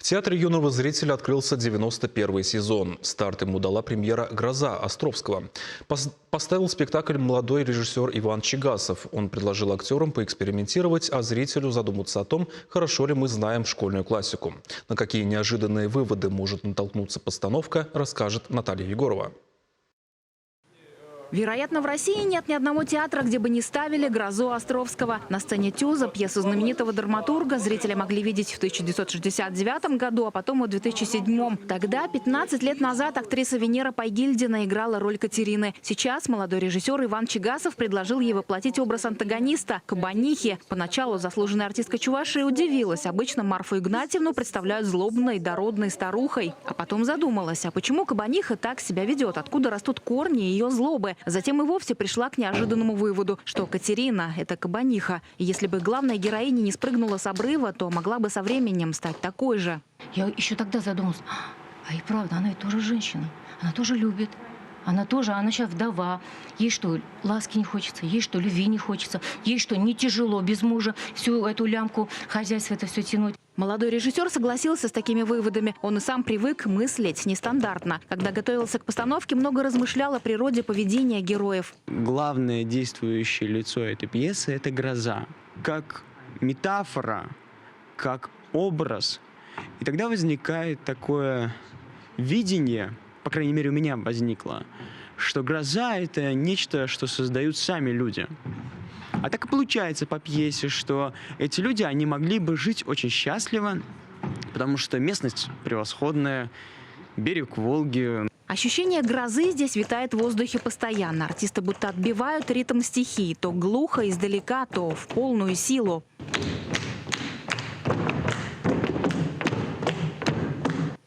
В театре юного зрителя открылся 91-й сезон. Старт ему дала премьера «Гроза» Островского. Поставил спектакль молодой режиссер Иван Чигасов. Он предложил актерам поэкспериментировать, а зрителю задуматься о том, хорошо ли мы знаем школьную классику. На какие неожиданные выводы может натолкнуться постановка, расскажет Наталья Егорова. Вероятно, в России нет ни одного театра, где бы не ставили «Грозу» Островского. На сцене Тюза пьесу знаменитого драматурга зрители могли видеть в 1969 году, а потом и в 2007. Тогда, 15 лет назад, актриса Венера Пайгильдина играла роль Катерины. Сейчас молодой режиссер Иван Чигасов предложил ей воплотить образ антагониста – Кабанихи. Поначалу заслуженная артистка Чувашии удивилась. Обычно Марфу Игнатьевну представляют злобной, дородной старухой. А потом задумалась, а почему Кабаниха так себя ведет? Откуда растут корни ее злобы? Затем и вовсе пришла к неожиданному выводу, что Катерина – это Кабаниха. И если бы главная героиня не спрыгнула с обрыва, то могла бы со временем стать такой же. Я еще тогда задумалась, а и правда, она ведь тоже женщина, она тоже любит. Она сейчас вдова. Ей что, ласки не хочется, ей что, любви не хочется, ей что, не тяжело без мужа всю эту лямку хозяйства это все тянуть. Молодой режиссер согласился с такими выводами. Он и сам привык мыслить нестандартно. Когда готовился к постановке, много размышлял о природе поведения героев. Главное действующее лицо этой пьесы – это гроза. Как метафора, как образ. И тогда возникает такое видение, по крайней мере у меня возникло, что гроза – это нечто, что создают сами люди. А так и получается по пьесе, что эти люди, они могли бы жить очень счастливо, потому что местность превосходная, берег Волги. Ощущение грозы здесь витает в воздухе постоянно. Артисты будто отбивают ритм стихии. То глухо, издалека, то в полную силу.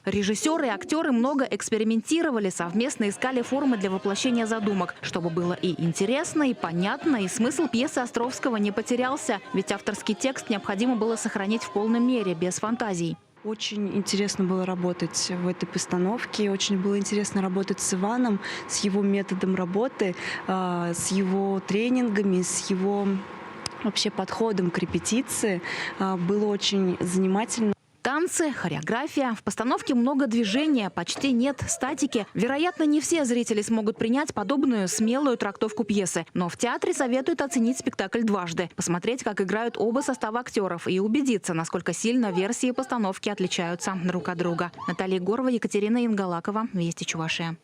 Режиссеры и актеры много экспериментировали, совместно искали формы для воплощения задумок, чтобы было и интересно, и понятно, и смысл пьесы Островского не потерялся, ведь авторский текст необходимо было сохранить в полной мере, без фантазий. Очень интересно было работать в этой постановке, очень было интересно работать с Иваном, с его методом работы, с его тренингами, с его вообще подходом к репетиции. Было очень занимательно. Танцы, хореография. В постановке много движения, почти нет статики. Вероятно, не все зрители смогут принять подобную смелую трактовку пьесы. Но в театре советуют оценить спектакль дважды. Посмотреть, как играют оба состава актеров и убедиться, насколько сильно версии постановки отличаются друг от друга. Наталья Егорова, Екатерина Ингалакова. Вести Чувашия.